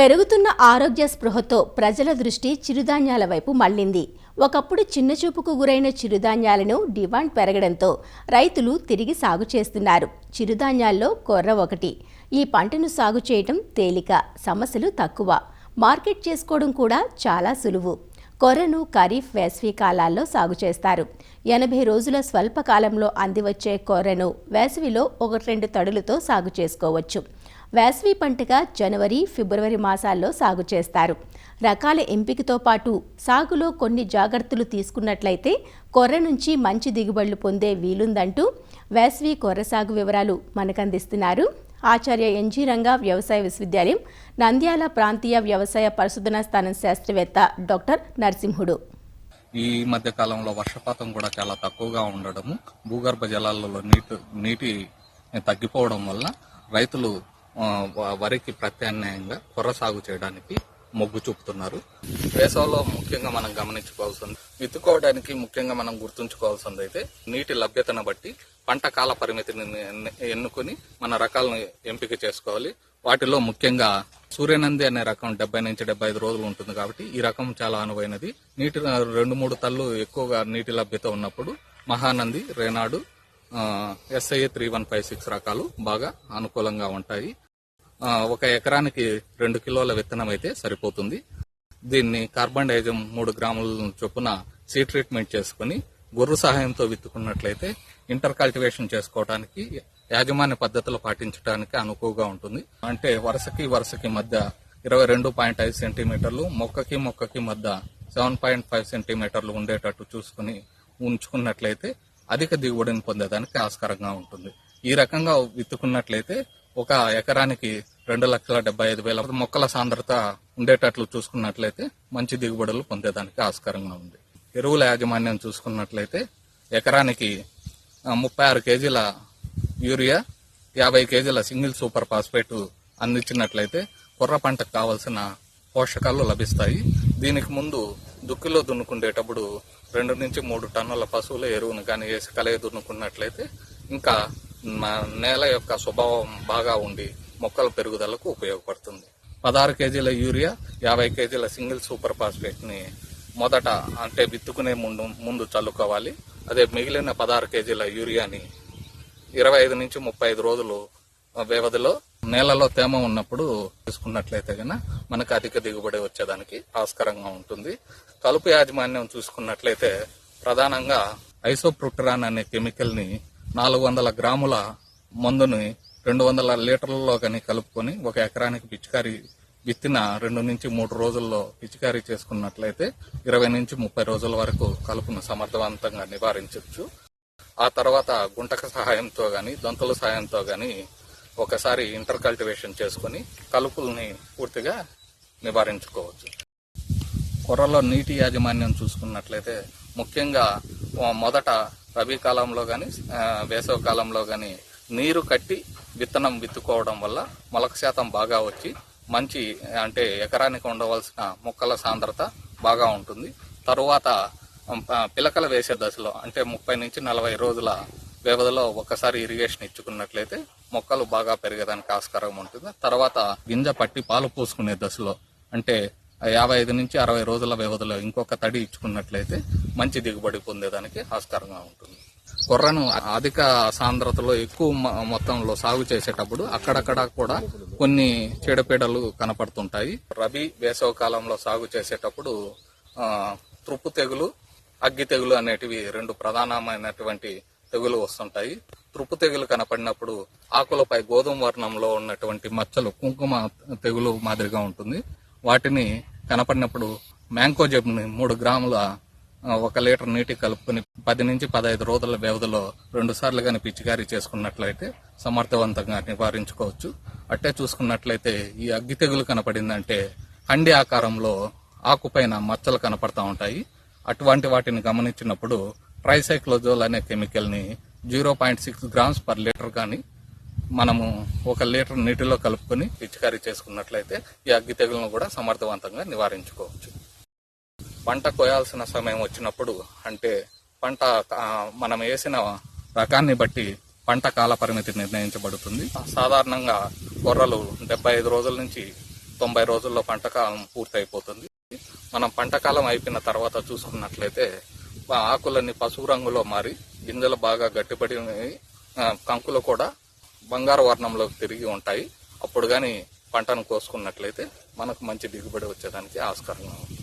పెరుగుతున్న ఆరోగ్య స్పృహతో ప్రజల దృష్టి చిరుధాన్యాల వైపు మళ్లింది. ఒకప్పుడు చిన్నచూపుకు గురైన చిరుధాన్యాలను డిమాండ్ పెరగడంతో రైతులు తిరిగి సాగు చేస్తున్నారు. చిరుధాన్యాల్లో కొర్ర ఒకటి. ఈ పంటను సాగు చేయడం తేలిక, సమస్యలు తక్కువ, మార్కెట్ చేసుకోవడం కూడా చాలా సులువు. కొర్రను ఖరీఫ్, వేసవి కాలాల్లో సాగు చేస్తారు. 80 రోజుల స్వల్పకాలంలో అందివచ్చే కొర్రను వేసవిలో 1-2 తడులతో సాగు చేసుకోవచ్చు. వేసవి పంటగా జనవరి, ఫిబ్రవరి మాసాల్లో సాగు చేస్తారు. రకాల ఎంపికతో పాటు సాగులో కొన్ని జాగ్రత్తలు తీసుకున్నట్లయితే కొర్ర నుంచి మంచి దిగుబడులు పొందే వీలుందంటూ వేసవి కొర్ర సాగు వివరాలు మనకందిస్తున్నారు ఆచార్య ఎన్జీ రంగా వ్యవసాయ విశ్వవిద్యాలయం నంద్యాల ప్రాంతీయ వ్యవసాయ పరిశోధనా స్థానం శాస్త్రవేత్త డాక్టర్ నరసింహుడు. ఈ మధ్య కాలంలో వర్షపాతం కూడా చాలా తక్కువగా ఉండడము, భూగర్భ జలాలలో నీటి తగ్గిపోవడం వల్ల రైతులు వరికి ప్రత్యామ్నాయంగా కొర్ర సాగు చేయడానికి మొగ్గు చూపుతున్నారు. వేసవిలో ముఖ్యంగా మనం గమనించుకోవాల్సింది, విత్తుకోవడానికి ముఖ్యంగా మనం గుర్తుంచుకోవాల్సింది అయితే నీటి లభ్యతను బట్టి పంట కాల పరిమితిని ఎన్నుకుని మన రకాలను ఎంపిక చేసుకోవాలి. వాటిలో ముఖ్యంగా సూర్యనంది అనే రకం 70 నుంచి 75 రోజులు ఉంటుంది కాబట్టి ఈ రకం చాలా అనువైనది. నీటి 2-3 తళ్ళు ఎక్కువగా నీటి లభ్యత ఉన్నప్పుడు మహానంది, రేనాడు, SIA 3156 రకాలు బాగా అనుకూలంగా ఉంటాయి. 1 ఎకరానికి 2 కిలోల విత్తనం అయితే సరిపోతుంది. దీన్ని కార్బన్ డైజమ్ 3 గ్రాముల చొప్పున సీడ్ ట్రీట్మెంట్ చేసుకుని గొర్రు సహాయంతో విత్తుకున్నట్లయితే ఇంటర్ కల్టివేషన్ చేసుకోవడానికి, యాజమాన్య పద్ధతులు పాటించడానికి అనుకువగా ఉంటుంది. అంటే వరుసకి మధ్య 22.5 సెంటీమీటర్లు, మొక్కకి మధ్య 7.5 సెంటీమీటర్లు ఉండేటట్టు చూసుకుని ఉంచుకున్నట్లయితే అధిక దిగుబడిని పొందేదానికి ఆస్కారంగా ఉంటుంది. ఈ రకంగా విత్తుకున్నట్లయితే 1 ఎకరానికి 2,75,000 మొక్కల సాంద్రత ఉండేటట్లు చూసుకున్నట్లయితే మంచి దిగుబడులు పొందేదానికి ఆస్కారంగా ఉంది. ఎరువుల యాజమాన్యం చూసుకున్నట్లయితే ఎకరానికి 36 కేజీల యూరియా, 50 కేజీల సింగిల్ సూపర్ ఫాస్ఫేట్ అందించినట్లయితే కొర్ర పంటకు కావలసిన పోషకాలు లభిస్తాయి. దీనికి ముందు దుక్కిలో దున్నుకునేటప్పుడు 2 నుంచి 3 టన్నుల పశువుల ఎరువును కానీ వేసి కలయి దున్నుకున్నట్లయితే ఇంకా నేల యొక్క స్వభావం బాగా ఉండి మొక్కల పెరుగుదలకు ఉపయోగపడుతుంది. 16 కేజీల యూరియా, 50 కేజీల సింగిల్ సూపర్ ఫాస్ఫేట్ ని మొదట అంటే విత్తుకునే ముందు చల్లుకోవాలి. అదే మిగిలిన 16 కేజీల యూరియాని 25 నుంచి 35 రోజులు వ్యవధిలో నేలలో తేమ ఉన్నప్పుడు తీసుకున్నట్లయితే గన మనకు అధిక దిగుబడి వచ్చేదానికి ఆస్కారంగా ఉంటుంది. కలుపు యాజమాన్యం చూసుకున్నట్లయితే ప్రధానంగా ఐసోప్రొటరాన్ అనే కెమికల్ ని 400 గ్రాముల మందుని 200 లీటర్లలో కానీ కలుపుకొని 1 ఎకరానికి పిచికారీ విత్తిన 2 నుంచి 3 రోజుల్లో పిచికారీ చేసుకున్నట్లయితే 20 నుంచి 30 రోజుల వరకు కలుపును సమర్థవంతంగా నివారించవచ్చు. ఆ తర్వాత గుంటక సహాయంతో గాని, దొంతల సహాయంతో గాని ఒకసారి ఇంటర్ కల్టివేషన్ చేసుకుని కలుపుల్ని పూర్తిగా నివారించుకోవచ్చు. కొర్రలో నీటి యాజమాన్యం చూసుకున్నట్లయితే ముఖ్యంగా మొదట రబీ కాలంలో గాని, వేసవి కాలంలో గాని నీరు కట్టి విత్తనం విత్తుకోవడం వల్ల మొలక శాతం బాగా వచ్చి మంచి అంటే ఎకరానికి ఉండవలసిన మొక్కల సాంద్రత బాగా ఉంటుంది. తరువాత పిలకలు వేసే దశలో అంటే 30 నుంచి 40 రోజుల వ్యవధిలో ఒకసారి ఇరిగేషన్ ఇచ్చుకున్నట్లయితే మొక్కలు బాగా పెరిగేదానికి ఆస్కారం ఉంటుంది. తర్వాత గింజ పట్టి పాలు పోసుకునే దశలో అంటే 55 నుంచి 60 రోజుల వ్యవధిలో ఇంకొక తడి ఇచ్చుకున్నట్లయితే మంచి దిగుబడి పొందేదానికి ఆస్కారంగా ఉంటుంది. కొర్రను అధిక సాంద్రతలో ఎక్కువ మొత్తంలో సాగు చేసేటప్పుడు అక్కడక్కడ కూడా కొన్ని చీడపీడలు కనపడుతుంటాయి. రబీ, వేసవి కాలంలో సాగు చేసేటప్పుడు త్రుప్పు తెగులు, అగ్గి తెగులు అనేటివి 2 ప్రధానమైనటువంటి తెగులు వస్తుంటాయి. త్రుప్పు తెగులు కనపడినప్పుడు ఆకులపై గోధుమ వర్ణంలో ఉన్నటువంటి మచ్చలు కుంకుమ తెగులు మాదిరిగా ఉంటుంది. వాటిని కనపడినప్పుడు మ్యాంకోజెబ్ని 3 గ్రాముల 1 లీటర్ నీటి కలుపుకొని 10 నుంచి 15 రోజుల వ్యవధిలో 2 సార్లు గాని పిచికారీ చేసుకున్నట్లయితే సమర్థవంతంగా నివారించుకోవచ్చు. అట్టే చూసుకున్నట్లయితే ఈ అగ్గి తెగులు కనపడిందంటే హండి ఆకారంలో ఆకుపైన మచ్చలు కనపడతా ఉంటాయి. అటువంటి వాటిని గమనించినప్పుడు ట్రైసైక్లోజోల్ అనే కెమికల్ ని 0.6 గ్రామ్స్ పర్ లీటర్ కానీ మనము 1 లీటర్ నీటిలో కలుపుకొని పిచికారీ చేసుకున్నట్లయితే ఈ అగ్గి తెగులను కూడా సమర్థవంతంగా నివారించుకోవచ్చు. పంట కోయాల్సిన సమయం వచ్చినప్పుడు అంటే పంట మనం వేసిన రకాన్ని బట్టి పంట కాల పరిమితి నిర్ణయించబడుతుంది. సాధారణంగా కొర్రలు 75 రోజుల నుంచి 90 రోజుల్లో పంట కాలం పూర్తయిపోతుంది. మనం పంట కాలం అయిపోయిన తర్వాత చూసుకున్నట్లయితే ఆకులన్నీ పసుపు రంగులో మారి గింజలు బాగా గట్టిపడి కంకులు కూడా బంగారు వర్ణంలోకి తిరిగి ఉంటాయి. అప్పుడు కానీ పంటను కోసుకున్నట్లయితే మనకు మంచి దిగుబడి వచ్చేదానికి ఆస్కారం ఉంది.